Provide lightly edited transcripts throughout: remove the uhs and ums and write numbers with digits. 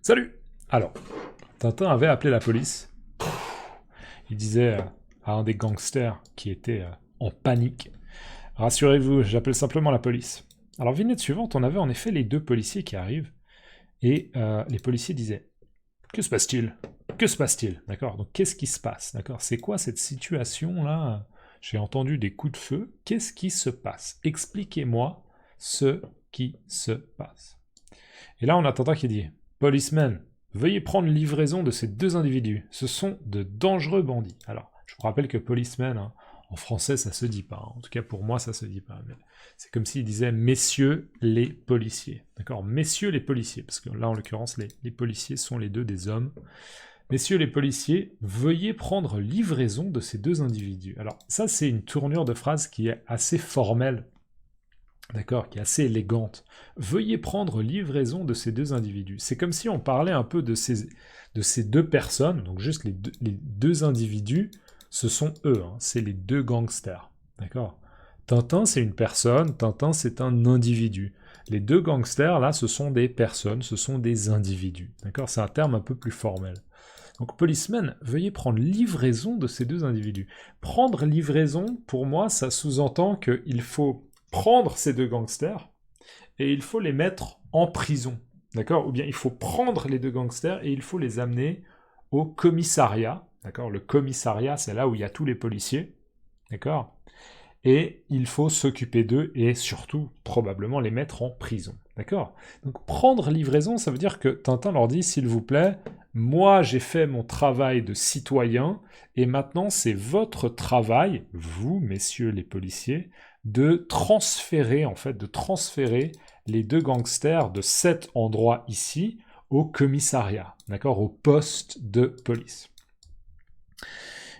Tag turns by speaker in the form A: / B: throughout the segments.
A: Salut! Alors, Tintin avait appelé la police. Il disait à un des gangsters qui était en panique: Rassurez-vous, j'appelle simplement la police. Alors, vignette suivante, on avait en effet les deux policiers qui arrivent, et les policiers disaient: Que se passe-t-il? Que se passe-t-il? D'accord? Donc, qu'est-ce qui se passe? D'accord? C'est quoi cette situation-là? J'ai entendu des coups de feu. Qu'est-ce qui se passe? Expliquez-moi ce qui se passe. Et là, on a Tintin qui dit: Policeman, veuillez prendre livraison de ces deux individus. Ce sont de dangereux bandits. Alors, je vous rappelle que policeman, hein, en français, ça se dit pas. En tout cas, pour moi, ça se dit pas. Mais c'est comme s'il disait messieurs les policiers. D'accord? Messieurs les policiers. Parce que là, en l'occurrence, les policiers sont les deux des hommes. Messieurs les policiers, veuillez prendre livraison de ces deux individus. Alors, ça, c'est une tournure de phrase qui est assez formelle, d'accord, qui est assez élégante. Veuillez prendre livraison de ces deux individus. C'est comme si on parlait un peu de ces deux personnes, donc juste les deux individus, ce sont eux, hein, c'est les deux gangsters, d'accord. Tintin, c'est une personne, Tintin, c'est un individu. Les deux gangsters, là, ce sont des personnes, ce sont des individus, d'accord. C'est un terme un peu plus formel. Donc, policeman, veuillez prendre livraison de ces deux individus. Prendre livraison, pour moi, ça sous-entend qu'il faut prendre ces deux gangsters et il faut les mettre en prison. D'accord? Ou bien il faut prendre les deux gangsters et il faut les amener au commissariat. D'accord? Le commissariat, c'est là où il y a tous les policiers. D'accord? Et il faut s'occuper d'eux et surtout, probablement, les mettre en prison. D'accord? Donc, prendre livraison, ça veut dire que Tintin leur dit, s'il vous plaît, moi j'ai fait mon travail de citoyen, et maintenant c'est votre travail, vous, messieurs les policiers, de transférer, en fait, de transférer les deux gangsters de cet endroit ici au commissariat, d'accord? Au poste de police.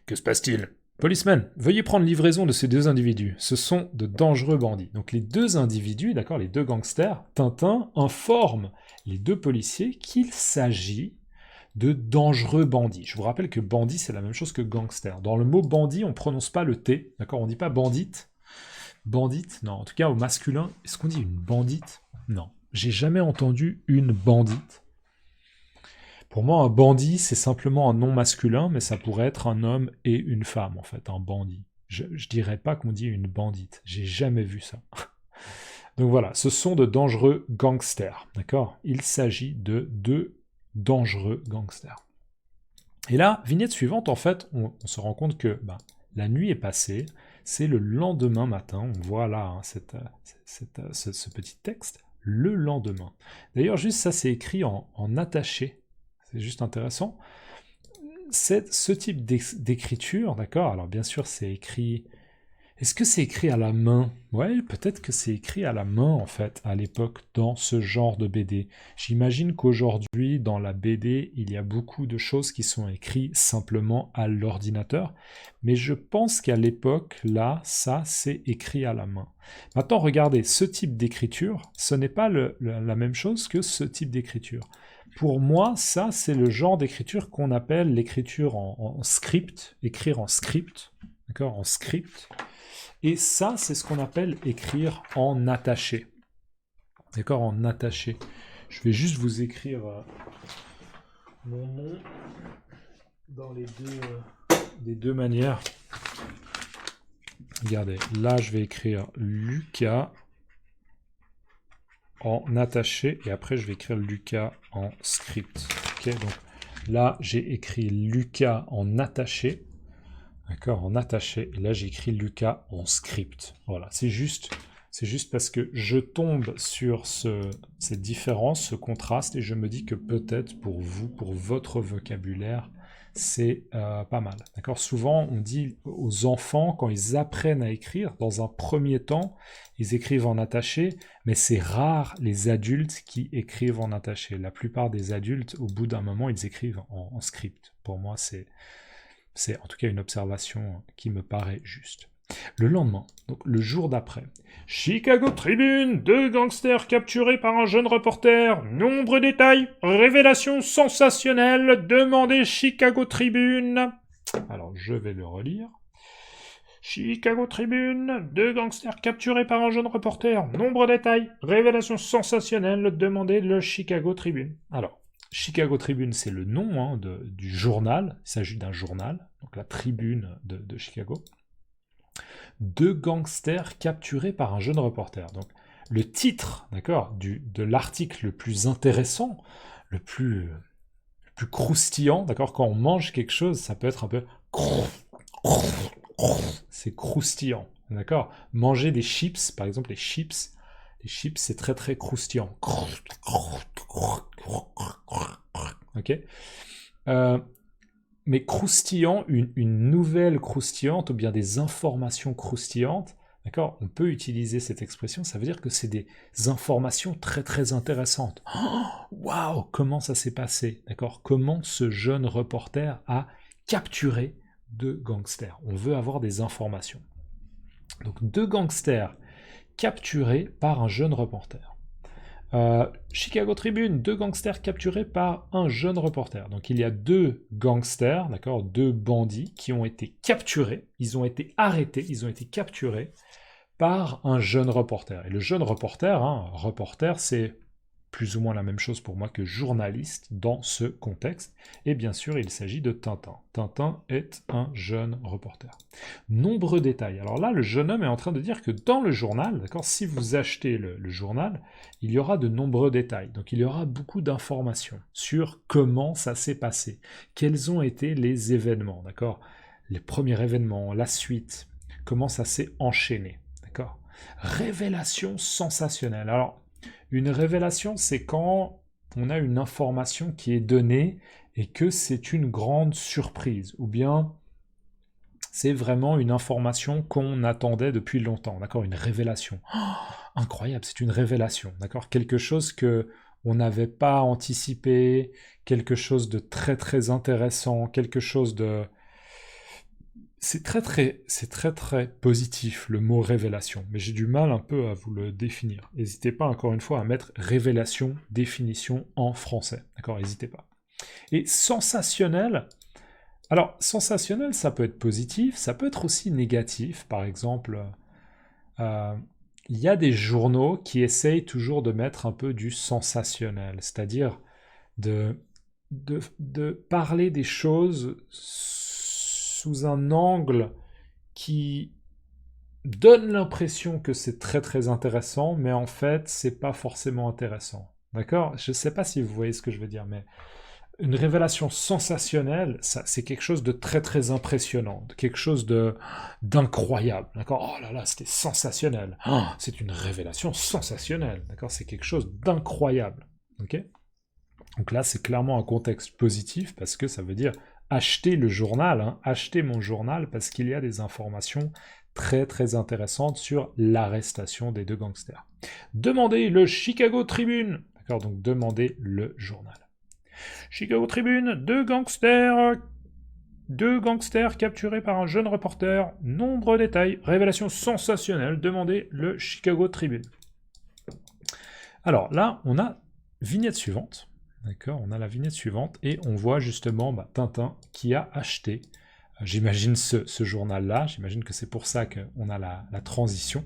A: Que se passe-t-il? Policeman, veuillez prendre livraison de ces deux individus. Ce sont de dangereux bandits. Donc les deux individus, d'accord, les deux gangsters, Tintin informe les deux policiers qu'il s'agit de dangereux bandits. Je vous rappelle que bandit, c'est la même chose que gangster. Dans le mot bandit, on ne prononce pas le T, d'accord? On ne dit pas bandite. Bandite, non. En tout cas, au masculin, est-ce qu'on dit une bandite? Non. J'ai jamais entendu une bandite. Pour moi, un bandit, c'est simplement un nom masculin, mais ça pourrait être un homme et une femme, en fait, un bandit. Je dirais pas qu'on dit une bandite. J'ai jamais vu ça. Donc voilà, ce sont de dangereux gangsters, d'accord? Il s'agit de deux dangereux gangsters. Et là, vignette suivante, en fait, on se rend compte que la nuit est passée, c'est le lendemain matin, on voit là hein, ce petit texte, le lendemain. D'ailleurs, juste ça, c'est écrit en attaché, c'est juste intéressant. Ce type d'écriture, d'accord, alors bien sûr, c'est écrit... Est-ce que c'est écrit à la main? Ouais, peut-être que c'est écrit à la main, en fait, à l'époque, dans ce genre de BD. J'imagine qu'aujourd'hui, dans la BD, il y a beaucoup de choses qui sont écrites simplement à l'ordinateur, mais je pense qu'à l'époque, là, ça, c'est écrit à la main. Maintenant, regardez, ce type d'écriture, ce n'est pas la même chose que ce type d'écriture. Pour moi, ça, c'est le genre d'écriture qu'on appelle l'écriture en script, écrire en script, d'accord, en script. Et ça, c'est ce qu'on appelle écrire en attaché. D'accord, en attaché. Je vais juste vous écrire mon nom dans les deux manières. Regardez, là, je vais écrire Lucas en attaché et après, je vais écrire Lucas en script. Ok, donc là, j'ai écrit Lucas en attaché. D'accord, en attaché. Et là, j'ai écrit Lucas en script. Voilà, c'est juste parce que je tombe sur cette différence, ce contraste, et je me dis que peut-être pour vous, pour votre vocabulaire, c'est pas mal. D'accord. Souvent, on dit aux enfants, quand ils apprennent à écrire, dans un premier temps, ils écrivent en attaché, mais c'est rare les adultes qui écrivent en attaché. La plupart des adultes, au bout d'un moment, ils écrivent en script. Pour moi, c'est en tout cas une observation qui me paraît juste. Le lendemain, donc le jour d'après. Chicago Tribune, deux gangsters capturés par un jeune reporter. Nombre détails, révélation sensationnelle, demandez Chicago Tribune. Alors je vais le relire. Chicago Tribune, deux gangsters capturés par un jeune reporter. Nombre détails, révélation sensationnelle, demandez le Chicago Tribune. Alors, Chicago Tribune, c'est le nom hein, du journal. Il s'agit d'un journal, donc la Tribune de Chicago. 2 gangsters capturés par un jeune reporter. Donc, le titre, d'accord, de l'article le plus intéressant, le plus croustillant, d'accord, quand on mange quelque chose, ça peut être un peu... C'est croustillant, d'accord. Manger des chips, par exemple les chips, c'est très très croustillant. Ok. Mais croustillant, une nouvelle croustillante, ou bien des informations croustillantes, d'accord, on peut utiliser cette expression, ça veut dire que c'est des informations très très intéressantes. Waouh, comment ça s'est passé, d'accord? Comment ce jeune reporter a capturé 2 gangsters? On veut avoir des informations. Donc 2 gangsters capturés par un jeune reporter. Chicago Tribune, 2 gangsters capturés par un jeune reporter. Donc il y a 2 gangsters, d'accord, 2 bandits qui ont été capturés, ils ont été arrêtés, ils ont été capturés par un jeune reporter. Et le jeune reporter, reporter, c'est plus ou moins la même chose pour moi que journaliste dans ce contexte. Et bien sûr, il s'agit de Tintin. Tintin est un jeune reporter. Nombreux détails. Alors là, le jeune homme est en train de dire que dans le journal, d'accord, si vous achetez le journal, il y aura de nombreux détails. Donc il y aura beaucoup d'informations sur comment ça s'est passé, quels ont été les événements, d'accord, les premiers événements, la suite, comment ça s'est enchaîné, d'accord. Révélation sensationnelle. Alors, une révélation, c'est quand on a une information qui est donnée et que c'est une grande surprise, ou bien c'est vraiment une information qu'on attendait depuis longtemps, d'accord, une révélation. Oh, incroyable, c'est une révélation, d'accord, quelque chose que on n'avait pas anticipé, quelque chose de très très intéressant, quelque chose de... C'est très très positif le mot révélation, mais j'ai du mal un peu à vous le définir. N'hésitez pas encore une fois à mettre révélation, définition en français, d'accord, n'hésitez pas. Et sensationnel, alors sensationnel ça peut être positif, ça peut être aussi négatif, par exemple, il y a des journaux qui essayent toujours de mettre un peu du sensationnel, c'est-à-dire de parler des choses sous un angle qui donne l'impression que c'est très très intéressant, mais en fait, c'est pas forcément intéressant. D'accord? Je sais pas si vous voyez ce que je veux dire, mais une révélation sensationnelle, c'est quelque chose de très très impressionnant, quelque chose d'incroyable. D'accord? Oh là là, c'était sensationnel. Oh, c'est une révélation sensationnelle. D'accord? C'est quelque chose d'incroyable. Ok? Donc là, c'est clairement un contexte positif parce que ça veut dire acheter le journal, acheter mon journal parce qu'il y a des informations très très intéressantes sur l'arrestation des 2 gangsters. Demandez le Chicago Tribune. D'accord, donc demandez le journal. Chicago Tribune, 2 gangsters capturés par un jeune reporter. Nombreux détails, révélation sensationnelle. Demandez le Chicago Tribune. Alors là, on a vignette suivante. D'accord, on a la vignette suivante et on voit justement Tintin qui a acheté, j'imagine ce journal-là, j'imagine que c'est pour ça qu'on a la transition.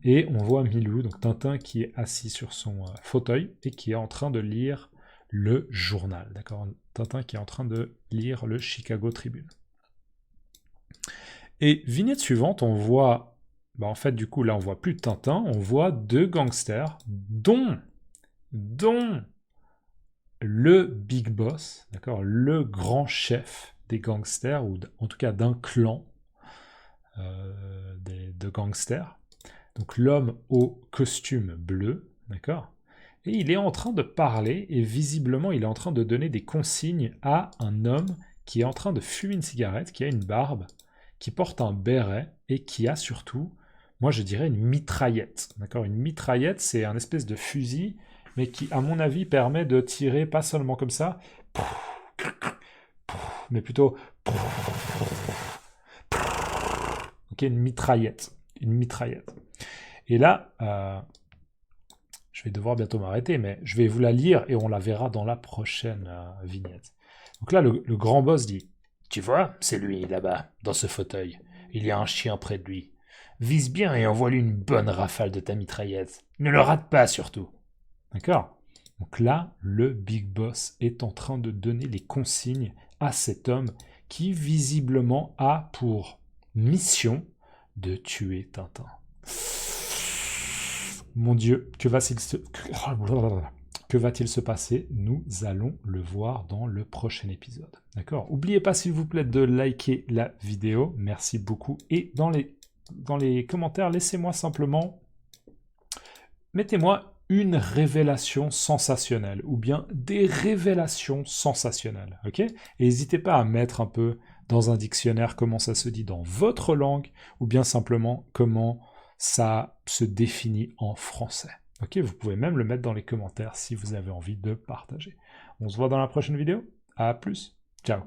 A: Et on voit Milou, donc Tintin qui est assis sur son fauteuil et qui est en train de lire le journal. D'accord, Tintin qui est en train de lire le Chicago Tribune. Et vignette suivante, on voit, en fait du coup là on voit plus Tintin, on voit 2 gangsters dont le big boss, d'accord, le grand chef des gangsters, ou en tout cas d'un clan de gangsters, donc l'homme au costume bleu, d'accord, et il est en train de parler, et visiblement il est en train de donner des consignes à un homme qui est en train de fumer une cigarette, qui a une barbe, qui porte un béret, et qui a surtout, moi je dirais une mitraillette, d'accord, une mitraillette c'est un espèce de fusil, mais qui, à mon avis, permet de tirer pas seulement comme ça, mais plutôt... Ok, une mitraillette. Et là, je vais devoir bientôt m'arrêter, mais je vais vous la lire et on la verra dans la prochaine vignette. Donc là, le grand boss dit « Tu vois, c'est lui, là-bas, dans ce fauteuil. Il y a un chien près de lui. Vise bien et envoie-lui une bonne rafale de ta mitraillette. Ne le rate pas, surtout. » D'accord? Donc là, le Big Boss est en train de donner les consignes à cet homme qui visiblement a pour mission de tuer Tintin. Mon Dieu, que va-t-il se passer? Nous allons le voir dans le prochain épisode. D'accord? N'oubliez pas, s'il vous plaît, de liker la vidéo. Merci beaucoup. Et dans les commentaires, laissez-moi simplement... Mettez-moi une révélation sensationnelle, ou bien des révélations sensationnelles, ok? Et n'hésitez pas à mettre un peu dans un dictionnaire comment ça se dit dans votre langue, ou bien simplement comment ça se définit en français. Ok, vous pouvez même le mettre dans les commentaires si vous avez envie de partager. On se voit dans la prochaine vidéo. À plus. Ciao.